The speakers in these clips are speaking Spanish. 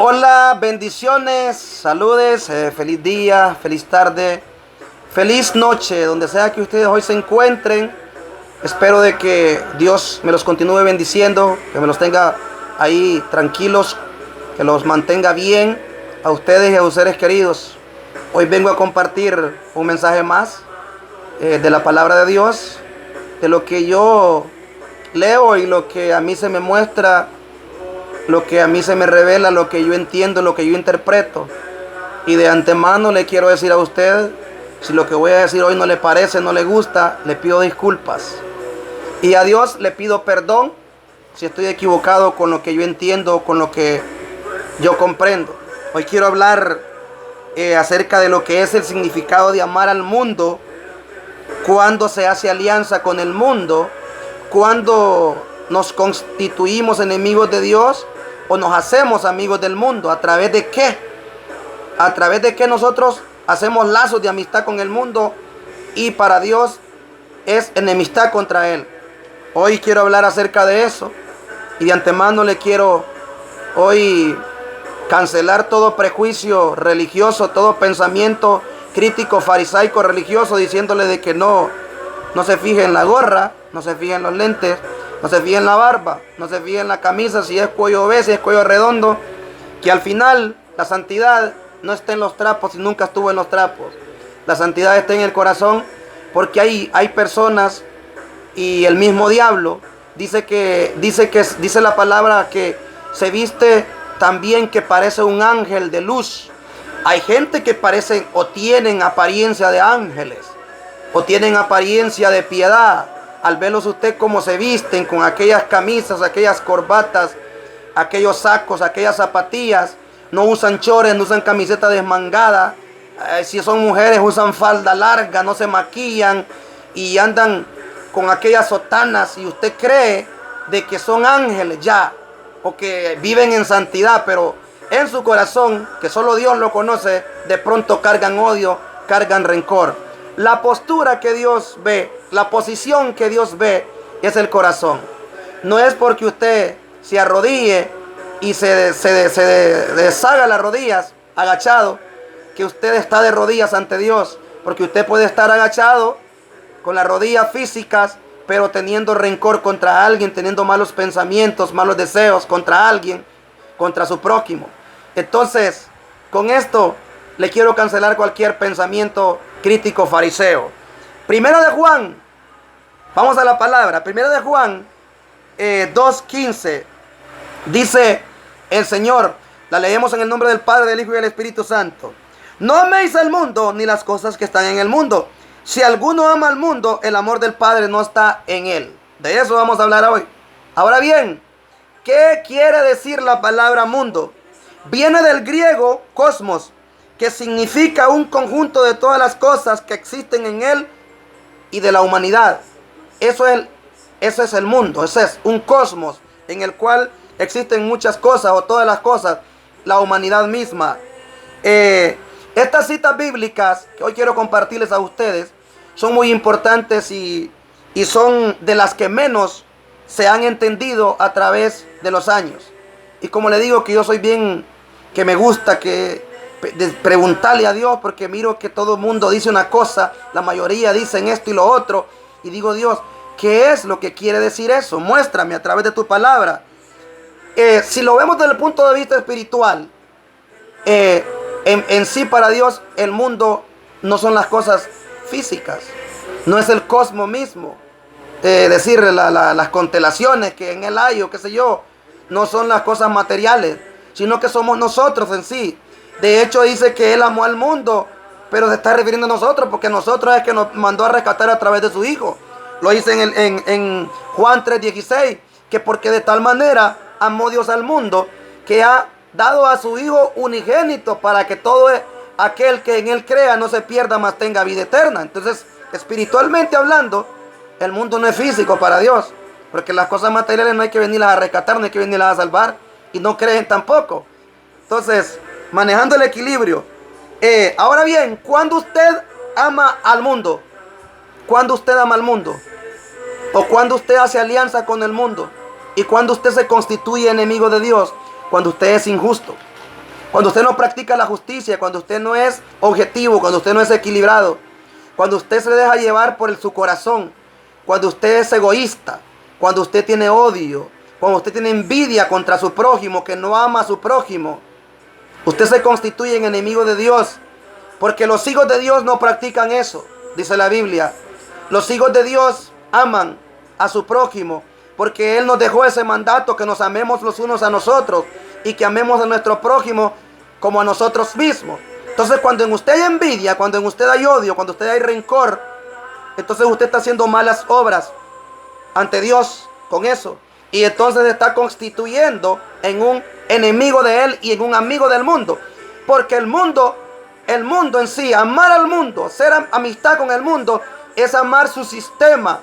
Hola, bendiciones, saludes, feliz día, feliz tarde, feliz noche, donde sea que ustedes hoy se encuentren. Espero de que Dios me los continúe bendiciendo, que me los tenga ahí tranquilos, que los mantenga bien a ustedes y a sus seres queridos. Hoy vengo a compartir un mensaje más de la palabra de Dios, de lo que yo leo y lo que a mí se me muestra, lo que a mí se me revela, lo que yo entiendo, lo que yo interpreto. Y de antemano le quiero decir a usted, si lo que voy a decir hoy no le parece, no le gusta, le pido disculpas. Y a Dios le pido perdón si estoy equivocado con lo que yo entiendo, con lo que yo comprendo. Hoy quiero hablar acerca de lo que es el significado de amar al mundo, cuando se hace alianza con el mundo, cuando nos constituimos enemigos de Dios o nos hacemos amigos del mundo. ¿A través de qué? A través de qué nosotros hacemos lazos de amistad con el mundo y para Dios es enemistad contra Él. Hoy quiero hablar acerca de eso y de antemano le quiero hoy cancelar todo prejuicio religioso, todo pensamiento crítico, farisaico, religioso, diciéndole de que no se fije en la gorra, no se fije en los lentes, no se fije en la barba, no se fije en la camisa, si es cuello obeso, si es cuello redondo, que al final la santidad no está en los trapos y nunca estuvo en los trapos. La santidad está en el corazón, porque hay personas y el mismo diablo dice la palabra que se viste también que parece un ángel de luz. Hay gente que parecen o tienen apariencia de ángeles o tienen apariencia de piedad. Al verlos usted cómo se visten con aquellas camisas, aquellas corbatas, aquellos sacos, aquellas zapatillas, no usan chores, no usan camiseta desmangada, si son mujeres usan falda larga, no se maquillan y andan con aquellas sotanas y usted cree de que son ángeles ya, o que viven en santidad, pero en su corazón, que solo Dios lo conoce, de pronto cargan odio, cargan rencor. La postura que Dios ve, la posición que Dios ve es el corazón. No es porque usted se arrodille y se deshaga las rodillas agachado, que usted está de rodillas ante Dios, porque usted puede estar agachado con las rodillas físicas, pero teniendo rencor contra alguien, teniendo malos pensamientos, malos deseos contra alguien, contra su prójimo. Entonces, con esto le quiero cancelar cualquier pensamiento crítico fariseo. Primera de Juan, vamos a la palabra. Primera de Juan 2:15, dice el Señor, la leemos en el nombre del Padre, del Hijo y del Espíritu Santo. No améis al mundo ni las cosas que están en el mundo. Si alguno ama al mundo, el amor del Padre no está en él. De eso vamos a hablar hoy. Ahora bien, ¿qué quiere decir la palabra mundo? Viene del griego cosmos, que significa un conjunto de todas las cosas que existen en él y de la humanidad. Ese es el mundo, ese es un cosmos en el cual existen muchas cosas o todas las cosas, la humanidad misma. Estas citas bíblicas que hoy quiero compartirles a ustedes son muy importantes y son de las que menos se han entendido a través de los años. Y como le digo que yo soy bien, que me gusta de preguntarle a Dios, porque miro que todo el mundo dice una cosa, la mayoría dicen esto y lo otro, y digo, Dios, ¿qué es lo que quiere decir eso? Muéstrame a través de tu palabra. Si lo vemos desde el punto de vista espiritual, en sí para Dios el mundo no son las cosas físicas, no es el cosmos mismo, decir las constelaciones que en él hay o qué sé yo, no son las cosas materiales, sino que somos nosotros en sí. De hecho dice que Él amó al mundo, pero se está refiriendo a nosotros, porque nosotros es que nos mandó a rescatar a través de su Hijo. Lo dice en Juan 3:16, que porque de tal manera amó Dios al mundo, que ha dado a su Hijo unigénito, para que todo aquel que en Él crea no se pierda, mas tenga vida eterna. Entonces, espiritualmente hablando, el mundo no es físico para Dios, porque las cosas materiales no hay que venirlas a rescatar, no hay que venirlas a salvar, y no creen tampoco. Entonces, manejando el equilibrio. Ahora bien, cuando usted ama al mundo, cuando usted ama al mundo, o cuando usted hace alianza con el mundo, y cuando usted se constituye enemigo de Dios, cuando usted es injusto. Cuando usted no practica la justicia, cuando usted no es objetivo, cuando usted no es equilibrado, cuando usted se deja llevar por su corazón, cuando usted es egoísta, cuando usted tiene odio, cuando usted tiene envidia contra su prójimo, que no ama a su prójimo, usted se constituye en enemigo de Dios. Porque los hijos de Dios no practican eso, dice la Biblia. Los hijos de Dios aman a su prójimo, porque Él nos dejó ese mandato, que nos amemos los unos a nosotros y que amemos a nuestro prójimo como a nosotros mismos. Entonces, cuando en usted hay envidia, cuando en usted hay odio, cuando usted hay rencor, entonces usted está haciendo malas obras ante Dios con eso. Y entonces se está constituyendo en un enemigo de Él y en un amigo del mundo. Porque el mundo en sí, amar al mundo, hacer amistad con el mundo, es amar su sistema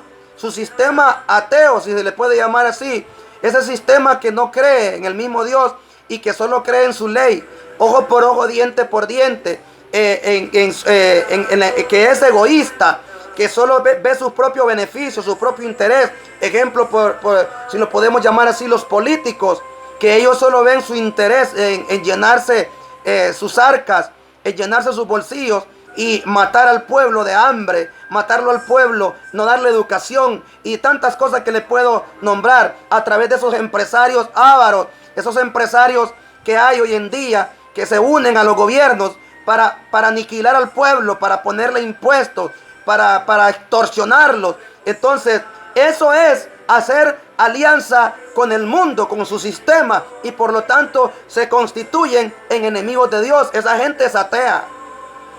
ateo, si se le puede llamar así. Ese sistema que no cree en el mismo Dios y que solo cree en su ley, ojo por ojo, diente por diente, que es egoísta, que solo ve sus propios beneficios, su propio interés. Ejemplo, si lo podemos llamar así, los políticos, que ellos solo ven su interés en llenarse sus arcas, en llenarse sus bolsillos y matar al pueblo de hambre, matarlo al pueblo, no darle educación y tantas cosas que le puedo nombrar a través de esos empresarios ávaros, esos empresarios que hay hoy en día, que se unen a los gobiernos para aniquilar al pueblo, para ponerle impuestos, para extorsionarlos. Entonces, eso es hacer alianza con el mundo, con su sistema, y por lo tanto se constituyen en enemigos de Dios. Esa gente es atea.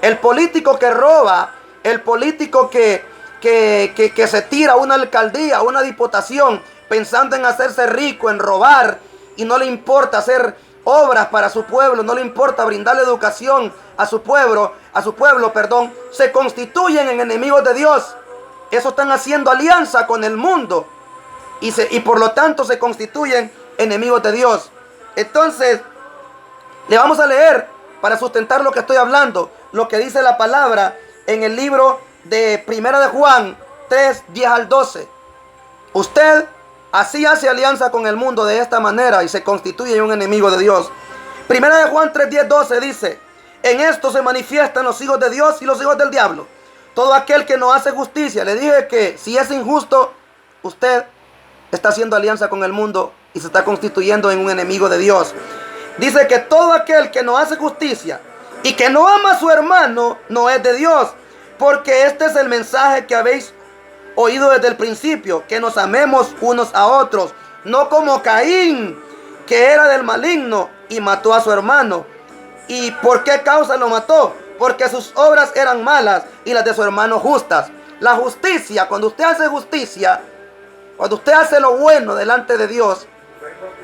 El político que roba, el político que se tira a una alcaldía, a una diputación, pensando en hacerse rico, en robar, y no le importa hacer obras para su pueblo, no le importa brindarle educación a su pueblo, se constituyen en enemigos de Dios. Eso están haciendo alianza con el mundo y por lo tanto se constituyen enemigos de Dios. Entonces, le vamos a leer para sustentar lo que estoy hablando, lo que dice la palabra en el libro de Primera de Juan 3, 10 al 12. Usted así hace alianza con el mundo de esta manera y se constituye un enemigo de Dios. Primera de Juan 3, 10, 12 dice: en esto se manifiestan los hijos de Dios y los hijos del diablo. Todo aquel que no hace justicia. Le dije que si es injusto, usted está haciendo alianza con el mundo y se está constituyendo en un enemigo de Dios. Dice que todo aquel que no hace justicia y que no ama a su hermano no es de Dios, porque este es el mensaje que habéis oído desde el principio, que nos amemos unos a otros, no como Caín, que era del maligno y mató a su hermano. ¿Y por qué causa lo mató? Porque sus obras eran malas y las de su hermano justas. La justicia, cuando usted hace justicia, cuando usted hace lo bueno delante de Dios,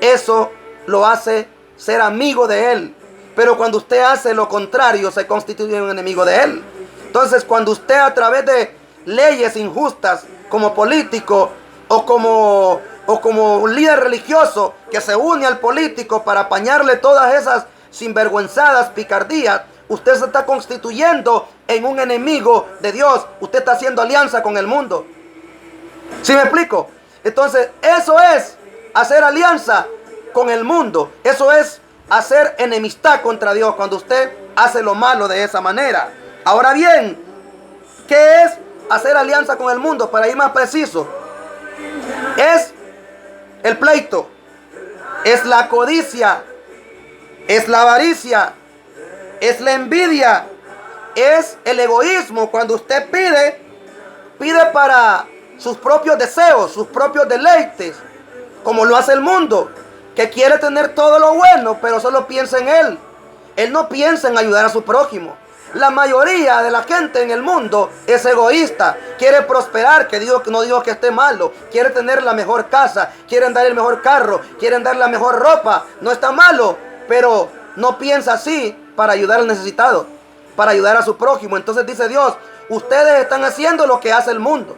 eso lo hace ser amigo de Él. Pero cuando usted hace lo contrario, se constituye un enemigo de Él. Entonces, cuando usted a través de leyes injustas, como político o como un líder religioso que se une al político para apañarle todas esas sinvergüenzadas picardías, usted se está constituyendo en un enemigo de Dios. Usted está haciendo alianza con el mundo. ¿Sí me explico? Entonces, eso es hacer alianza con el mundo. Eso es hacer enemistad contra Dios, cuando usted hace lo malo de esa manera. Ahora bien, ¿qué es hacer alianza con el mundo? Para ir más preciso, es el pleito, es la codicia, es la avaricia, es la envidia, es el egoísmo. Cuando usted pide para sus propios deseos, sus propios deleites, como lo hace el mundo, que quiere tener todo lo bueno, pero solo piensa en él. Él no piensa en ayudar a su prójimo. La mayoría de la gente en el mundo es egoísta, quiere prosperar, no digo que esté malo, quiere tener la mejor casa, quieren dar el mejor carro, quieren dar la mejor ropa, no está malo, pero no piensa así para ayudar al necesitado, para ayudar a su prójimo. Entonces dice Dios, ustedes están haciendo lo que hace el mundo.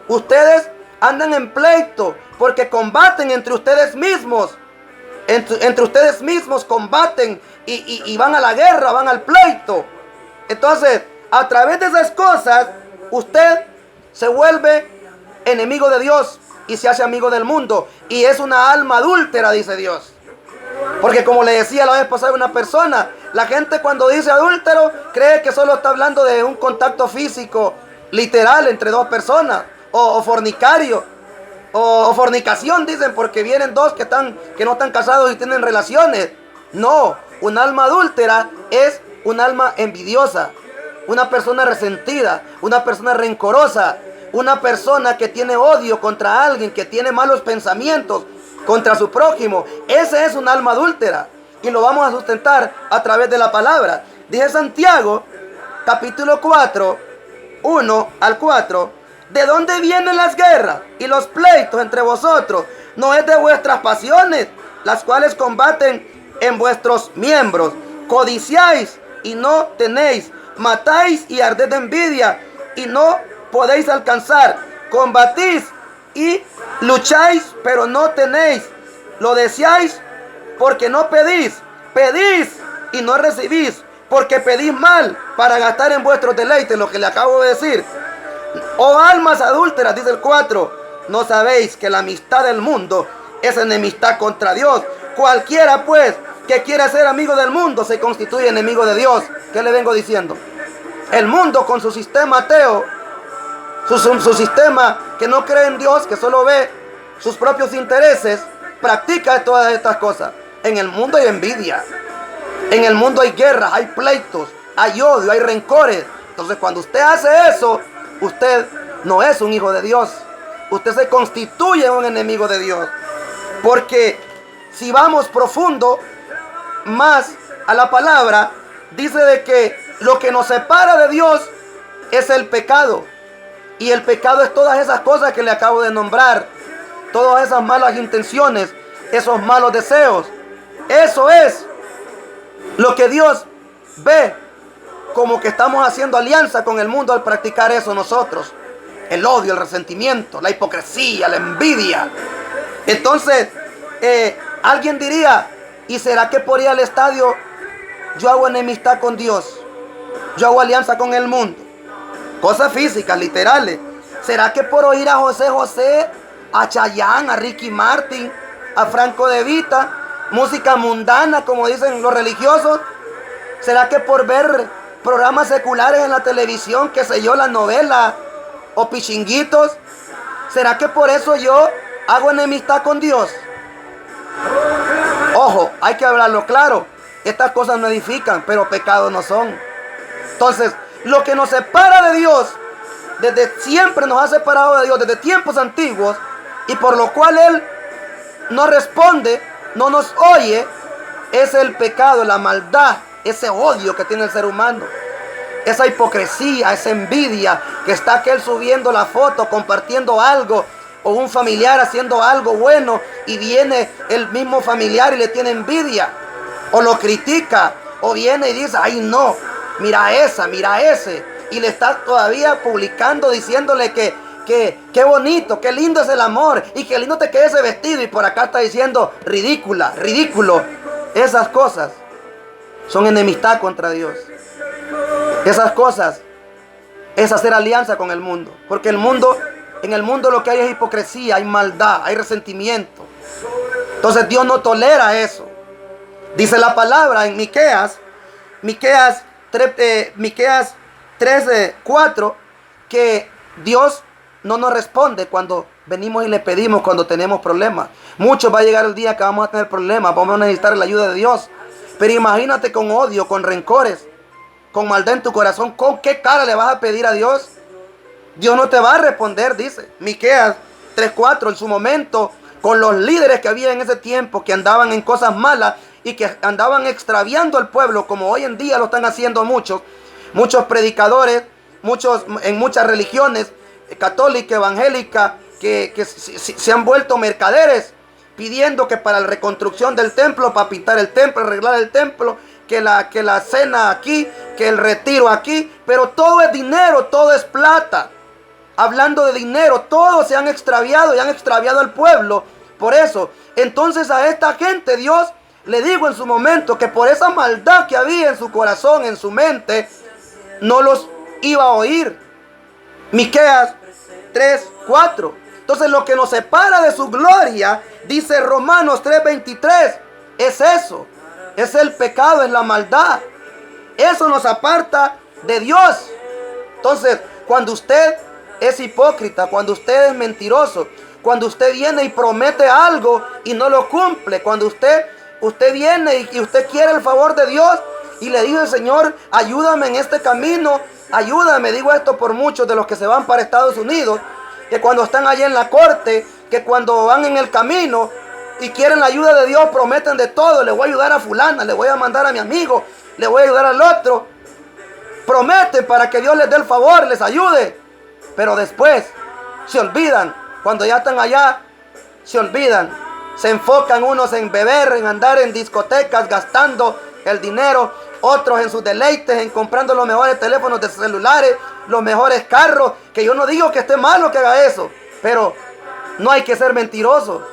Ustedes andan en pleito porque combaten entre ustedes mismos. Entre ustedes mismos combaten y van a la guerra, van al pleito. Entonces, a través de esas cosas, usted se vuelve enemigo de Dios y se hace amigo del mundo. Y es una alma adúltera, dice Dios. Porque como le decía la vez pasada a una persona, la gente cuando dice adúltero cree que solo está hablando de un contacto físico literal entre dos personas, o fornicario, o fornicación, dicen, porque vienen dos que no están casados y tienen relaciones. No, un alma adúltera es un alma envidiosa, una persona resentida, una persona rencorosa, una persona que tiene odio contra alguien, que tiene malos pensamientos contra su prójimo. Ese es un alma adúltera, y lo vamos a sustentar a través de la palabra. Dice Santiago, capítulo 4, 1 al 4: ¿de dónde vienen las guerras y los pleitos entre vosotros? ¿No es de vuestras pasiones, las cuales combaten en vuestros miembros? Codiciáis y no tenéis, matáis y ardéis de envidia y no podéis alcanzar, combatís y lucháis, pero no tenéis, lo deseáis porque no pedís, pedís y no recibís, porque pedís mal para gastar en vuestros deleites. Lo que le acabo de decir. Oh almas adúlteras, dice el 4, ¿no sabéis que la amistad del mundo es enemistad contra Dios? Cualquiera pues que quiera ser amigo del mundo se constituye enemigo de Dios. ¿Qué le vengo diciendo? El mundo, con su sistema ateo, su sistema que no cree en Dios, que solo ve sus propios intereses, practica todas estas cosas. En el mundo hay envidia, en el mundo hay guerras, hay pleitos, hay odio, hay rencores. Entonces cuando usted hace eso, usted no es un hijo de Dios. Usted se constituye un enemigo de Dios. Porque si vamos profundo más a la palabra, dice de que lo que nos separa de Dios es el pecado. Y el pecado es todas esas cosas que le acabo de nombrar. Todas esas malas intenciones, esos malos deseos. Eso es lo que Dios ve como que estamos haciendo alianza con el mundo al practicar eso nosotros. El odio, el resentimiento, la hipocresía, la envidia. Entonces, alguien diría, ¿y será que por ir al estadio yo hago enemistad con Dios? Yo hago alianza con el mundo. Cosas físicas, literales. ¿Será que por oír a José José, a Chayanne, a Ricky Martin, a Franco De Vita, música mundana, como dicen los religiosos? ¿Será que por ver programas seculares en la televisión, qué sé yo, las novelas o pichinguitos, será que por eso yo hago enemistad con Dios? Ojo, hay que hablarlo claro. Estas cosas no edifican, pero pecados no son. Entonces, lo que nos separa de Dios, desde siempre nos ha separado de Dios, desde tiempos antiguos, y por lo cual Él no responde, no nos oye, es el pecado, la maldad, ese odio que tiene el ser humano, esa hipocresía, esa envidia, que está aquel subiendo la foto, compartiendo algo, o un familiar haciendo algo bueno, y viene el mismo familiar y le tiene envidia, o lo critica, o viene y dice, ay no, mira esa, mira ese, y le está todavía publicando, diciéndole que qué bonito, qué lindo es el amor, y qué lindo te queda ese vestido, y por acá está diciendo ridícula, ridículo. Esas cosas son enemistad contra Dios. Esas cosas es hacer alianza con el mundo, porque en el mundo lo que hay es hipocresía, hay maldad, hay resentimiento. Entonces Dios no tolera eso. Dice la palabra en Miqueas 3:4, que Dios no nos responde cuando venimos y le pedimos, cuando tenemos problemas. Muchos va a llegar el día que vamos a tener problemas, vamos a necesitar la ayuda de Dios. Pero imagínate con odio, con rencores, con maldad en tu corazón, ¿con qué cara le vas a pedir a Dios? Dios no te va a responder, dice Miqueas 3:4. En su momento, con los líderes que había en ese tiempo, que andaban en cosas malas y que andaban extraviando al pueblo, como hoy en día lo están haciendo muchos predicadores, en muchas religiones, católica, evangélica, que se han vuelto mercaderes, pidiendo que para la reconstrucción del templo, para pintar el templo, arreglar el templo, que la cena aquí, que el retiro aquí, pero todo es dinero, todo es plata. Hablando de dinero, todos se han extraviado y han extraviado al pueblo. Por eso, entonces a esta gente Dios le dijo en su momento que por esa maldad que había en su corazón, en su mente, no los iba a oír. Miqueas 3:4. Entonces lo que nos separa de su gloria, dice Romanos 3:23, Es eso. Es el pecado, es la maldad. Eso nos aparta de Dios. Entonces, cuando usted es hipócrita, cuando usted es mentiroso, cuando usted viene y promete algo y no lo cumple, cuando usted viene y usted quiere el favor de Dios y le dice: Señor, ayúdame en este camino, ayúdame. Digo esto por muchos de los que se van para Estados Unidos, que cuando están allí en la corte, que cuando van en el camino y quieren la ayuda de Dios, prometen de todo: le voy a ayudar a fulana, le voy a mandar a mi amigo, le voy a ayudar al otro. Prometen para que Dios les dé el favor, les ayude. Pero después se olvidan. Cuando ya están allá, se olvidan. Se enfocan unos en beber, en andar en discotecas, gastando el dinero. Otros en sus deleites, en comprando los mejores teléfonos de celulares, los mejores carros. Que yo no digo que esté malo que haga eso, pero no hay que ser mentiroso.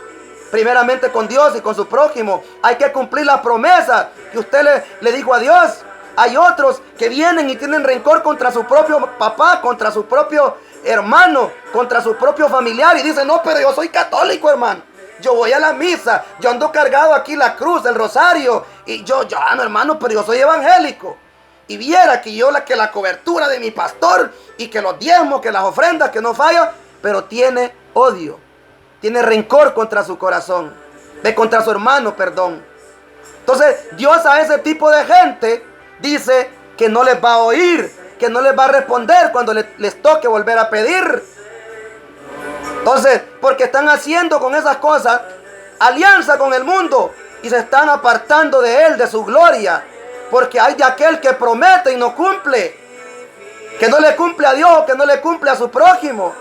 Primeramente con Dios y con su prójimo. Hay que cumplir la promesa que usted le dijo a Dios. Hay otros que vienen y tienen rencor contra su propio papá, contra su propio hermano, contra su propio familiar, y dicen: no, pero yo soy católico, hermano. Yo voy a la misa, yo ando cargado aquí la cruz, el rosario, y yo no, hermano, pero yo soy evangélico. Y viera que que la cobertura de mi pastor, y que los diezmos, que las ofrendas, que no falla, pero tiene odio, tiene rencor contra su corazón, contra su hermano, perdón. Entonces, Dios a ese tipo de gente dice que no les va a oír, que no les va a responder cuando les toque volver a pedir. Entonces, porque están haciendo con esas cosas alianza con el mundo y se están apartando de Él, de su gloria. Porque hay de aquel que promete y no cumple, que no le cumple a Dios, que no le cumple a su prójimo.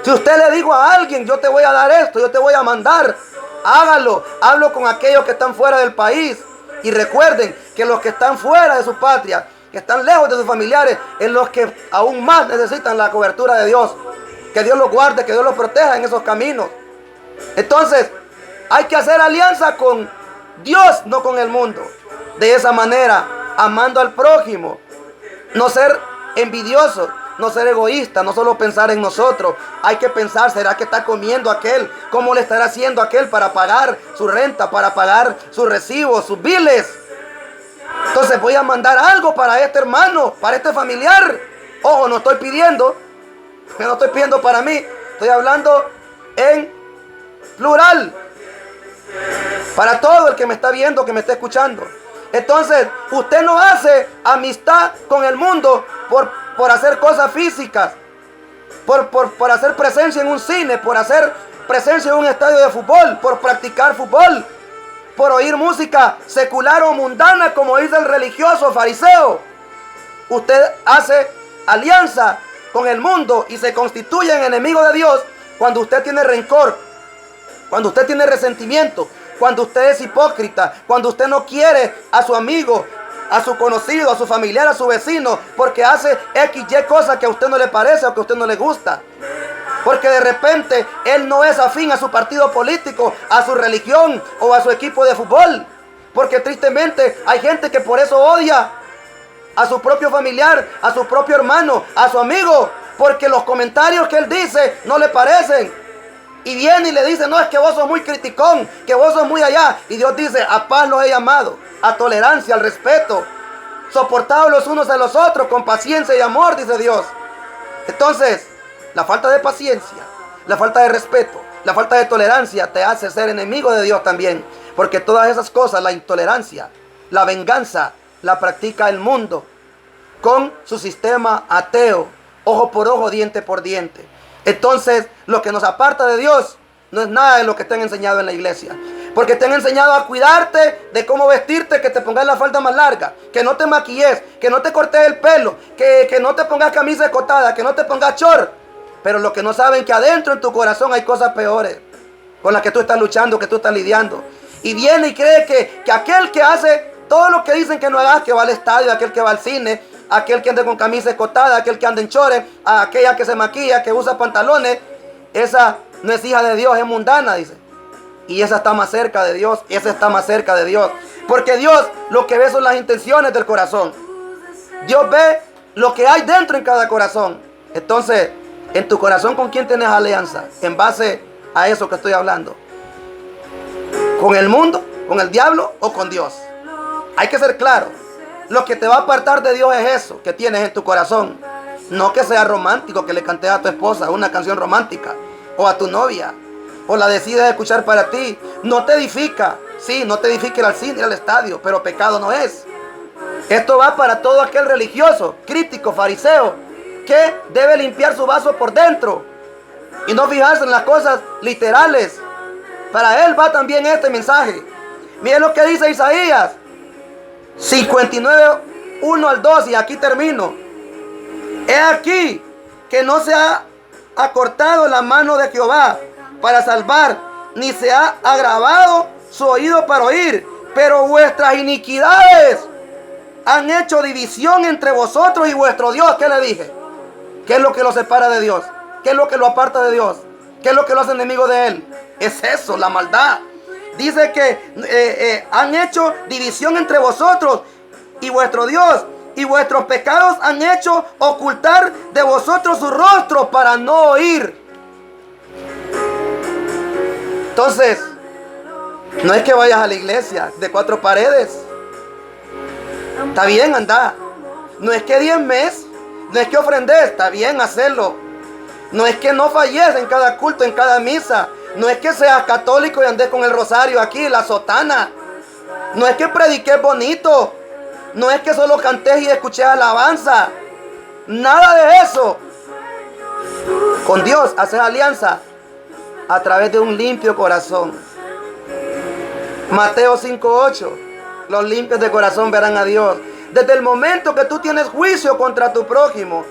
Si usted le dijo a alguien: yo te voy a dar esto, yo te voy a mandar, hágalo. Hablo con aquellos que están fuera del país. Y recuerden que los que están fuera de su patria, que están lejos de sus familiares, es los que aún más necesitan la cobertura de Dios. Que Dios los guarde, que Dios los proteja en esos caminos. Entonces, hay que hacer alianza con Dios, no con el mundo. De esa manera, amando al prójimo. No ser envidiosos, no ser egoístas, no solo pensar en nosotros. Hay que pensar: ¿será que está comiendo aquel? ¿Cómo le estará haciendo aquel para pagar su renta, para pagar sus recibos, sus biles? Entonces voy a mandar algo para este hermano, para este familiar. Ojo, no estoy pidiendo para mí. Estoy hablando en plural, para todo el que me está viendo, que me está escuchando. Entonces, usted no hace amistad con el mundo por hacer cosas físicas, por hacer presencia en un cine, por hacer presencia en un estadio de fútbol, por practicar fútbol, por oír música secular o mundana, como dice el religioso fariseo. Usted hace alianza con el mundo y se constituye en enemigo de Dios cuando usted tiene rencor, cuando usted tiene resentimiento, cuando usted es hipócrita, cuando usted no quiere a su amigo, a su conocido, a su familiar, a su vecino, porque hace X, Y cosas que a usted no le parece o que a usted no le gusta. Porque de repente él no es afín a su partido político, a su religión o a su equipo de fútbol. Porque tristemente hay gente que por eso odia a su propio familiar, a su propio hermano, a su amigo, porque los comentarios que él dice no le parecen. Y viene y le dice: no, es que vos sos muy criticón, que vos sos muy allá. Y Dios dice: a paz los he llamado, a tolerancia, al respeto, soportados los unos a los otros, con paciencia y amor, dice Dios. Entonces, la falta de paciencia, la falta de respeto, la falta de tolerancia te hace ser enemigo de Dios también. Porque todas esas cosas, la intolerancia, la venganza, la practica el mundo con su sistema ateo, ojo por ojo, diente por diente. Entonces, lo que nos aparta de Dios no es nada de lo que te han enseñado en la iglesia. Porque te han enseñado a cuidarte de cómo vestirte, que te pongas la falda más larga, que no te maquilles, que no te cortes el pelo, que no te pongas camisa escotada, que no te pongas short. Pero lo que no saben es que adentro en tu corazón hay cosas peores con las que tú estás luchando, que tú estás lidiando. Y viene y cree que aquel que hace todo lo que dicen que no hagas, que va al estadio, aquel que va al cine, aquel que anda con camisa escotada, aquel que anda en chores, aquella que se maquilla, que usa pantalones, esa no es hija de Dios, es mundana, dice. Y esa está más cerca de Dios, esa está más cerca de Dios. Porque Dios lo que ve son las intenciones del corazón. Dios ve lo que hay dentro en cada corazón. Entonces, en tu corazón, ¿con quién tienes alianza? En base a eso que estoy hablando. ¿Con el mundo ¿Con el diablo o con Dios? Hay que ser claro. Lo que te va a apartar de Dios es eso que tienes en tu corazón. No que sea romántico, que le cantes a tu esposa una canción romántica, o a tu novia, o la decides escuchar para ti. No te edifica. Sí, no te edifica ir al cine, ir al estadio, pero pecado no es. Esto va para todo aquel religioso, crítico, fariseo, que debe limpiar su vaso por dentro y no fijarse en las cosas literales. Para él va también este mensaje. Miren lo que dice Isaías 59, 1 al 2, y aquí termino. He aquí que no se ha acortado la mano de Jehová para salvar, ni se ha agravado su oído para oír, pero vuestras iniquidades han hecho división entre vosotros y vuestro Dios. ¿Qué le dije? ¿Qué es lo que lo separa de Dios? ¿Qué es lo que lo aparta de Dios? ¿Qué es lo que lo hace enemigo de Él? Es eso, la maldad. Dice que han hecho división entre vosotros y vuestro Dios, y vuestros pecados han hecho ocultar de vosotros su rostro para no oír. Entonces, no es que vayas a la iglesia de 4 paredes. Está bien, anda. No es que diezmes, no es que ofrendes, está bien hacerlo. No es que no falles en cada culto, en cada misa. No es que seas católico y andes con el rosario aquí, la sotana. No es que prediques bonito. No es que solo cantes y escuches alabanza. Nada de eso. Con Dios haces alianza a través de un limpio corazón. Mateo 5:8. Los limpios de corazón verán a Dios. Desde el momento que tú tienes juicio contra tu prójimo,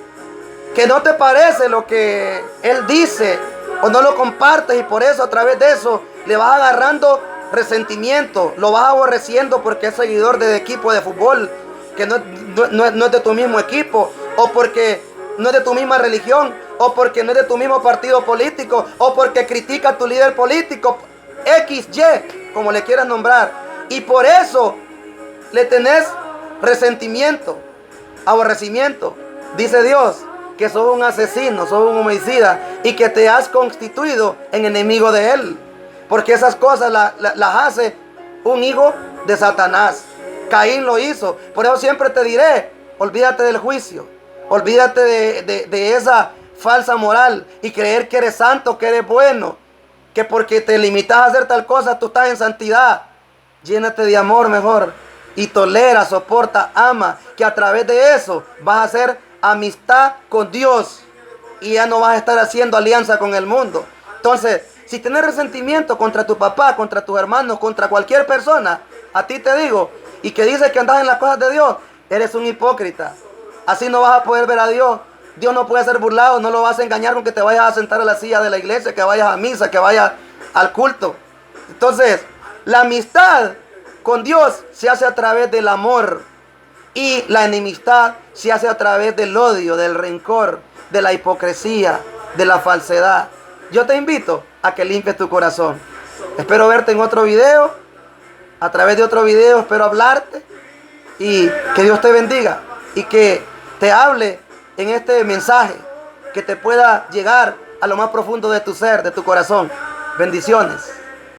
que no te parece lo que él dice, o no lo compartes, y por eso, a través de eso, le vas agarrando resentimiento, lo vas aborreciendo porque es seguidor del equipo de fútbol, que no es de tu mismo equipo, o porque no es de tu misma religión, o porque no es de tu mismo partido político, o porque critica a tu líder político, XY, como le quieras nombrar, y por eso le tenés resentimiento, aborrecimiento. Dice Dios que sos un asesino, sos un homicida, y que te has constituido en enemigo de Él, porque esas cosas las hace un hijo de Satanás. Caín lo hizo. Por eso siempre te diré, olvídate del juicio, olvídate de esa falsa moral y creer que eres santo, que eres bueno, que porque te limitas a hacer tal cosa tú estás en santidad. Llénate de amor mejor, y tolera, soporta, ama, que a través de eso vas a hacer amistad con Dios y ya no vas a estar haciendo alianza con el mundo. Entonces, si tienes resentimiento contra tu papá, contra tus hermanos, contra cualquier persona, a ti te digo, y que dices que andas en las cosas de Dios, eres un hipócrita. Así no vas a poder ver a Dios. Dios no puede ser burlado, no lo vas a engañar con que te vayas a sentar a la silla de la iglesia, que vayas a misa, que vayas al culto. Entonces, la amistad con Dios se hace a través del amor, y la enemistad se hace a través del odio, del rencor, de la hipocresía, de la falsedad. Yo te invito a que limpies tu corazón. Espero verte en otro video. A través de otro video espero hablarte, y que Dios te bendiga y que te hable en este mensaje, que te pueda llegar a lo más profundo de tu ser, de tu corazón. Bendiciones.